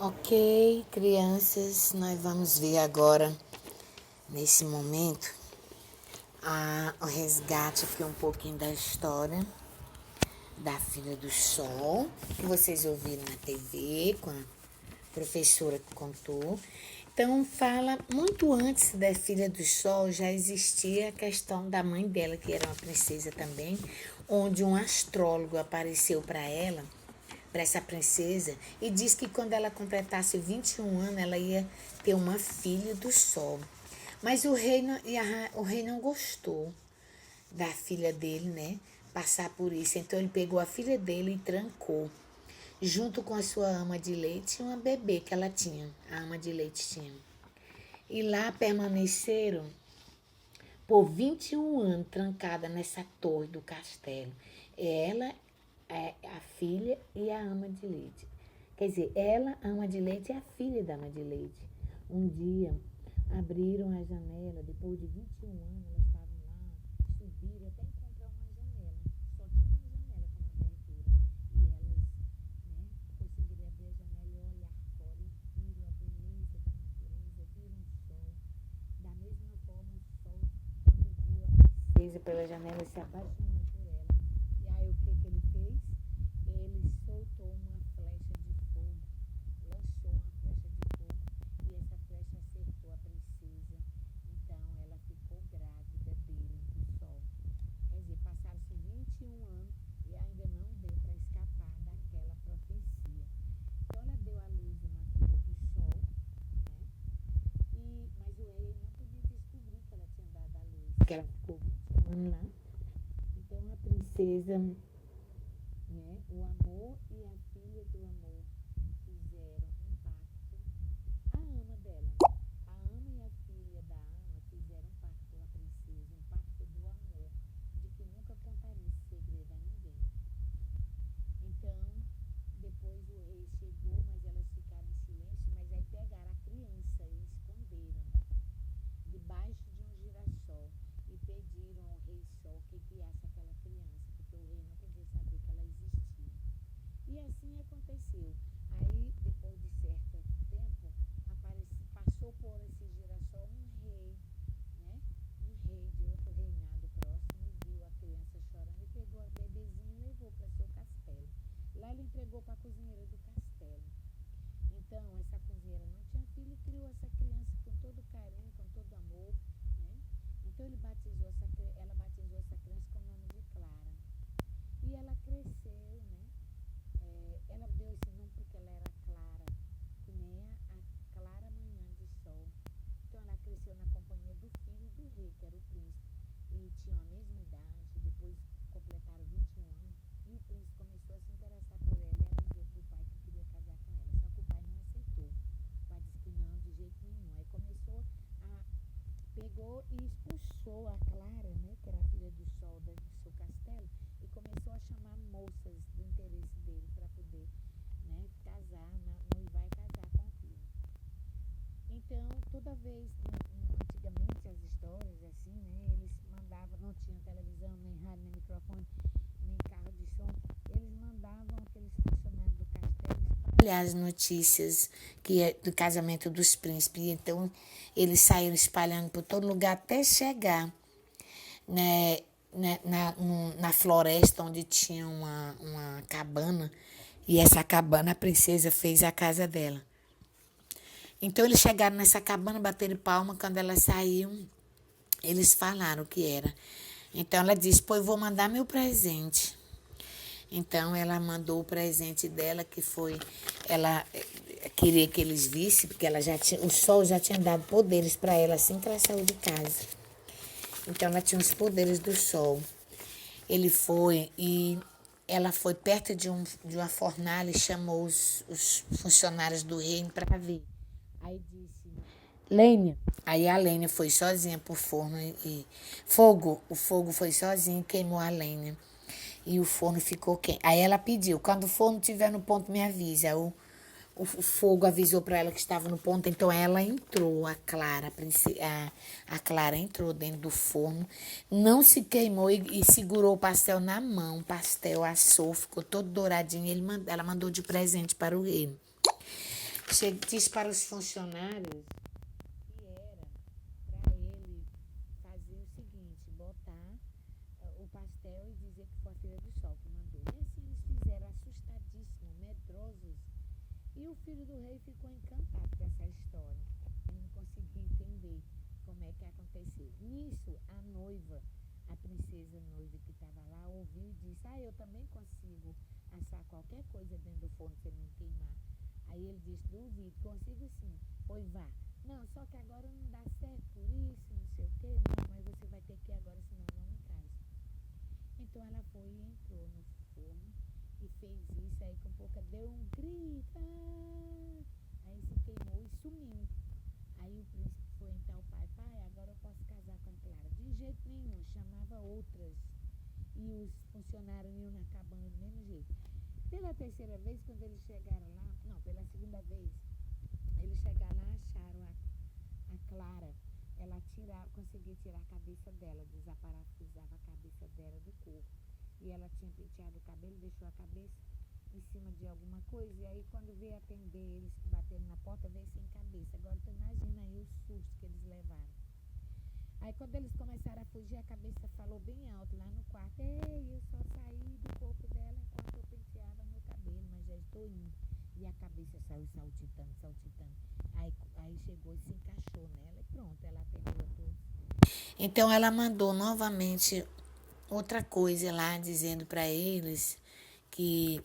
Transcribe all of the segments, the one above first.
Ok, crianças, nós vamos ver agora, nesse momento, o resgate aqui um pouquinho da história da Filha do Sol, que vocês ouviram na TV, com a professora que contou. Então, fala, muito antes da Filha do Sol, já existia a questão da mãe dela, que era uma princesa também, onde um astrólogo apareceu para essa princesa, e disse que quando ela completasse 21 anos, ela ia ter uma filha do sol. Mas o rei não gostou da filha dele, né? Passar por isso. Então ele pegou a filha dele e trancou, junto com a sua ama de leite e uma bebê que ela tinha. A ama de leite tinha. E lá permaneceram por 21 anos trancada nessa torre do castelo. Ela, a filha e a ama de leite. Quer dizer, ela, a ama de leite, é a filha da ama de leite. Um dia abriram a janela, depois de 21 anos, elas estavam lá, subiram até encontrar uma janela. Só tinha uma janela com uma abertura. E elas, conseguiram abrir a janela e olhar fora e viram a beleza da natureza, viram o sol. Da mesma forma, o sol, quando viu a princesa pela janela, se apaixonou por ela. E aí, o que que ele fez? Ele soltou uma flecha de fogo, lançou uma flecha de fogo, e essa flecha acertou a princesa. Então, ela ficou grávida dele, do sol. Quer dizer, passaram-se 21 anos e ainda não deu para escapar daquela profecia. Então, ela deu à luz uma filha do sol, né? Mas o rei não podia descobrir que ela tinha dado à luz, porque ela ficou 21 anos lá. Então a princesa, né, o amor e a filha do amor fizeram um pacto. A ama dela, a ama e a filha da ama fizeram um pacto com a princesa, um pacto do amor, de que nunca contaria esse segredo a ninguém. Então, depois o rei chegou, mas elas ficaram em silêncio, mas aí pegaram a criança e esconderam debaixo de um girassol e pediram ao rei Sol que guiasse aquela criança, porque o rei não podia saber que ela existia. E assim aconteceu. Aí, depois de certo tempo, passou por esse girassol um rei, né? Um rei de outro reinado próximo, e viu a criança chorando e pegou a bebezinha e levou para seu castelo. Lá ele entregou para a cozinheira do castelo. Então, essa cozinheira não tinha filho e criou essa criança com todo carinho, com todo amor, né? Então, ela batizou essa criança com o nome de Clara. E ela cresceu, né? Ela deu esse nome porque ela era clara, que nem a clara manhã de sol. Então, ela cresceu na companhia do filho do rei, que era o príncipe. E tinham a mesma idade, depois completaram 21 anos. E o príncipe começou a se interessar por ela e avisou para o pai que queria casar com ela. Só que o pai não aceitou. O pai disse que não, de jeito nenhum. Aí pegou e expulsou a Clara, né, que era a filha do sol do seu castelo, e começou a chamar moças do interesse dele para poder, né, casar, noivar e casar com o filho. Então, toda vez, antigamente, as histórias, assim, né, eles mandavam, não tinha televisão, nem rádio, nem microfone, nem carro de som, eles mandavam aqueles funcionários do castelo espalhar as notícias do casamento dos príncipes. Então, eles saíram espalhando por todo lugar até chegar, né, na floresta, onde tinha uma cabana, e essa cabana a princesa fez a casa dela. Então eles chegaram nessa cabana, bateram palma. Quando elas saíram, eles falaram o que era. Então ela disse: pô, eu vou mandar meu presente. Então ela mandou o presente dela, que foi, ela queria que eles vissem, porque ela já tinha, o sol já tinha dado poderes para ela assim que ela saiu de casa. Então ela tinha os poderes do sol. Ele foi e ela foi perto de uma fornalha e chamou os funcionários do reino para ver. Aí disse: Lênia. Aí a Lênia foi sozinha pro forno e o fogo foi sozinho e queimou a lenha. E o forno ficou quente. Aí ela pediu: quando o forno estiver no ponto, me avisa. O fogo avisou para ela que estava no ponto, então ela entrou, a Clara entrou dentro do forno, não se queimou e segurou o pastel na mão. O pastel assou, ficou todo douradinho. Ela mandou de presente para o rei. disse para os funcionários que era para ele fazer o seguinte, botar o pastel e dizer que foi a Filha do Sol que mandou. E assim eles fizeram, assustadíssimos, medrosos. E o filho do rei ficou encantado com essa história. Ele não conseguia entender como é que aconteceu. Nisso, a noiva, a princesa noiva que estava lá, ouviu e disse, eu também consigo assar qualquer coisa dentro do forno sem me queimar. Aí ele disse, duvido, consigo sim. Pois vá. Não, só que agora não dá certo por isso, não sei o quê. Não, mas você vai ter que ir agora, senão eu não me caso. Então ela foi e entrou no forno e fez isso, aí com pouca deu um grito, aí se queimou e sumiu. Aí o príncipe foi então o pai, agora eu posso casar com a Clara. De jeito nenhum, chamava outras. E os funcionários iam na cabana do mesmo jeito. Pela terceira vez, quando eles chegaram lá, não, pela segunda vez, eles chegaram lá, acharam a Clara. Ela conseguia tirar a cabeça dela, desaparafusava a cabeça dela do corpo. E ela tinha penteado o cabelo, deixou a cabeça em cima de alguma coisa. E aí, quando veio atender eles que bateram na porta, veio sem cabeça. Agora, tu imagina aí o susto que eles levaram. Aí, quando eles começaram a fugir, a cabeça falou bem alto lá no quarto. Ei, eu só saí do corpo dela enquanto eu penteava meu cabelo, mas já estou indo. E a cabeça saiu saltitando, saltitando. Aí chegou e se encaixou nela e pronto, ela atendeu a todos. Então, ela mandou novamente outra coisa lá, dizendo para eles que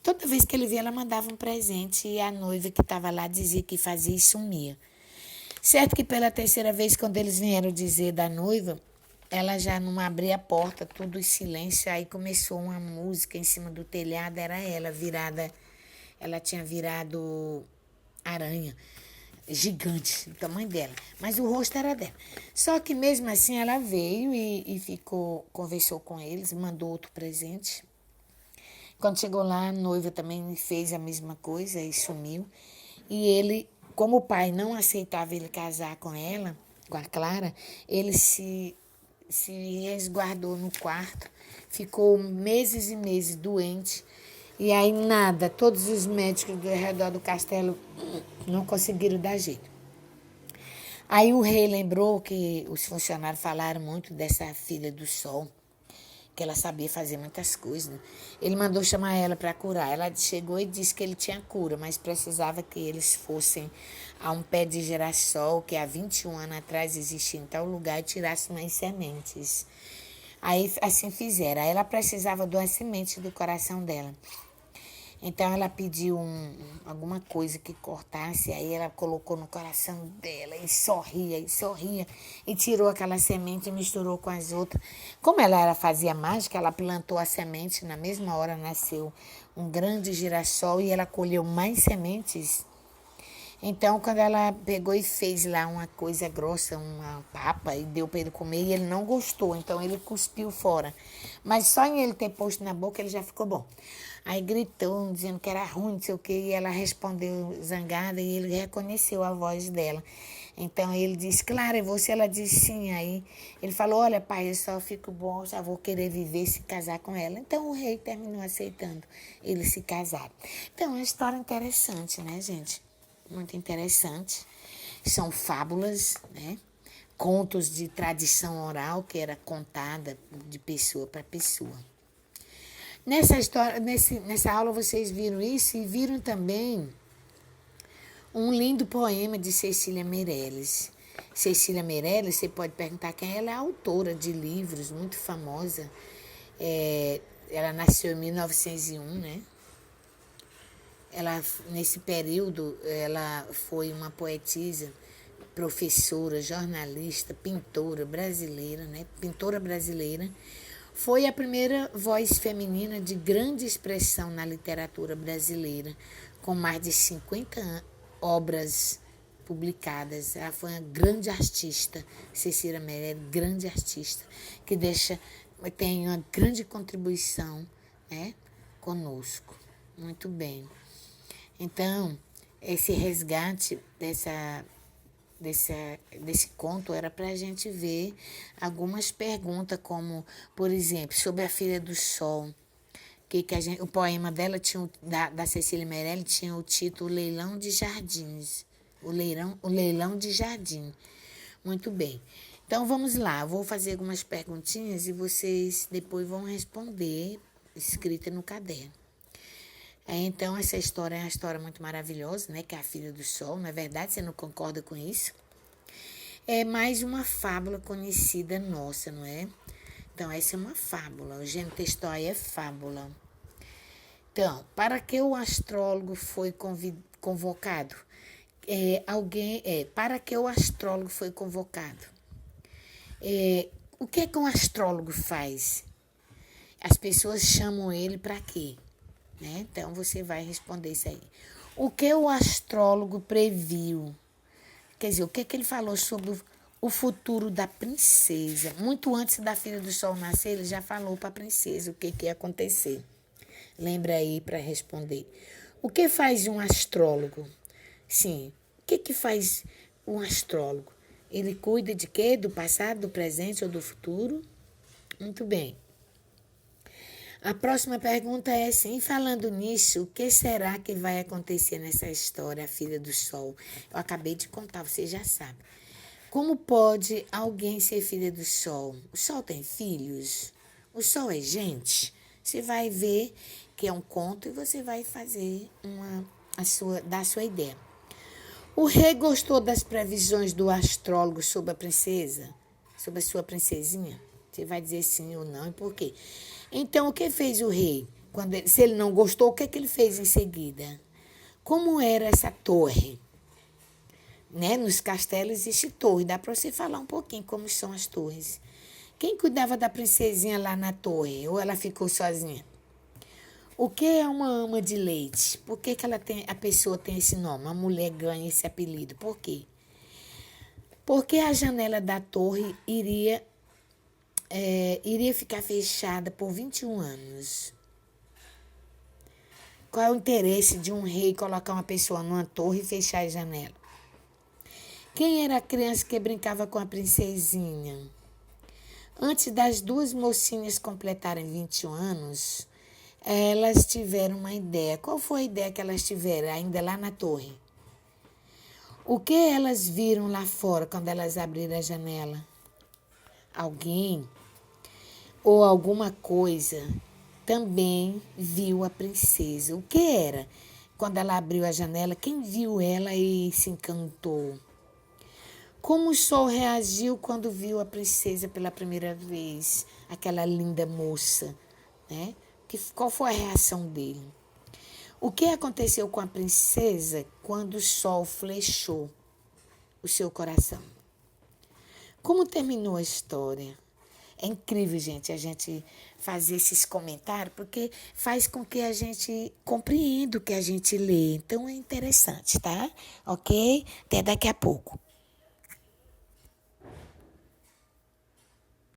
toda vez que ele via, ela mandava um presente e a noiva que estava lá dizia que fazia e sumia. Certo que pela terceira vez, quando eles vieram dizer da noiva, ela já não abria a porta, tudo em silêncio, aí começou uma música em cima do telhado, era ela virada, ela tinha virado aranha, gigante, do tamanho dela, mas o rosto era dela. Só que mesmo assim ela veio e ficou, conversou com eles, mandou outro presente. Quando chegou lá, a noiva também fez a mesma coisa e sumiu. E ele, como o pai não aceitava ele casar com ela, com a Clara, ele se resguardou no quarto, ficou meses e meses doente. E aí nada, todos os médicos do redor do castelo não conseguiram dar jeito. Aí o rei lembrou que os funcionários falaram muito dessa filha do sol, que ela sabia fazer muitas coisas. Ele mandou chamar ela para curar. Ela chegou e disse que ele tinha cura, mas precisava que eles fossem a um pé de girassol que há 21 anos atrás existia em tal lugar e tirassem umas sementes. Aí assim fizeram. Aí ela precisava de uma semente do coração dela. Então ela pediu alguma coisa que cortasse, aí ela colocou no coração dela e sorria, e tirou aquela semente e misturou com as outras. Como ela fazia mágica, ela plantou a semente, na mesma hora nasceu um grande girassol e ela colheu mais sementes. Então, quando ela pegou e fez lá uma coisa grossa, uma papa, e deu para ele comer, e ele não gostou, então ele cuspiu fora. Mas só em ele ter posto na boca, ele já ficou bom. Aí gritou, dizendo que era ruim, não sei o quê, e ela respondeu zangada, e ele reconheceu a voz dela. Então, ele disse, Clara, é você? Ela disse, sim. Aí ele falou, olha, pai, eu só fico bom, só vou querer viver se casar com ela. Então, o rei terminou aceitando eles se casaram. Então, é uma história interessante, né, gente? Muito interessante. São fábulas, né? Contos de tradição oral que era contada de pessoa para pessoa. Nessa história, nessa aula vocês viram isso e viram também um lindo poema de Cecília Meirelles. Cecília Meirelles, você pode perguntar quem ela é, autora de livros, muito famosa. Ela nasceu em 1901, né? Ela, nesse período, ela foi uma poetisa, professora, jornalista, pintora brasileira, né? Pintora brasileira. Foi a primeira voz feminina de grande expressão na literatura brasileira, com mais de 50 obras publicadas. Ela foi uma grande artista, Cecília Meirelles, grande artista, que tem uma grande contribuição, né, conosco. Muito bem. Então, esse resgate desse conto era para a gente ver algumas perguntas, como, por exemplo, sobre a Filha do Sol, o poema dela tinha, da Cecília Meirelles tinha o título Leilão de Jardins. O leilão de jardim. Muito bem. Então, vamos lá. Eu vou fazer algumas perguntinhas e vocês depois vão responder, escrita no caderno. Então, essa história é uma história muito maravilhosa, né? Que é a Filha do Sol. Não é verdade? Você não concorda com isso? É mais uma fábula conhecida nossa, não é? Então, essa é uma fábula. O gênero textual aí é fábula. Então, para que o astrólogo foi convocado? Para que o astrólogo foi convocado? O que um astrólogo faz? As pessoas chamam ele para quê? Né? Então, você vai responder isso aí. O que o astrólogo previu? Quer dizer, o que ele falou sobre o futuro da princesa? Muito antes da Filha do Sol nascer, ele já falou para a princesa o que ia acontecer. Lembra aí para responder. O que faz um astrólogo? Sim, o que faz um astrólogo? Ele cuida de quê? Do passado, do presente ou do futuro? Muito bem. A próxima pergunta é assim, falando nisso, o que será que vai acontecer nessa história, a Filha do Sol? Eu acabei de contar, você já sabe. Como pode alguém ser filha do Sol? O Sol tem filhos? O Sol é gente? Você vai ver que é um conto e você vai fazer dar a sua ideia. O rei gostou das previsões do astrólogo sobre a princesa? Sobre a sua princesinha? Você vai dizer sim ou não e por quê? Então, o que fez o rei? Se ele não gostou, o que ele fez em seguida? Como era essa torre? Né? Nos castelos existe torre. Dá para você falar um pouquinho como são as torres. Quem cuidava da princesinha lá na torre? Ou ela ficou sozinha? O que é uma ama de leite? Por que a pessoa tem esse nome? A mulher ganha esse apelido. Por quê? Porque a janela da torre iria ficar fechada por 21 anos. Qual é o interesse de um rei colocar uma pessoa numa torre e fechar a janela? Quem era a criança que brincava com a princesinha? Antes das duas mocinhas completarem 21 anos, elas tiveram uma ideia. Qual foi a ideia que elas tiveram ainda lá na torre? O que elas viram lá fora quando elas abriram a janela? Alguém ou alguma coisa também viu a princesa. O que era? Quando ela abriu a janela, quem viu ela e se encantou? Como o sol reagiu quando viu a princesa pela primeira vez? Aquela linda moça, né? Qual foi a reação dele? O que aconteceu com a princesa quando o sol flechou o seu coração? Como terminou a história? É incrível, gente, a gente fazer esses comentários, porque faz com que a gente compreenda o que a gente lê. Então, é interessante, tá? Ok? Até daqui a pouco.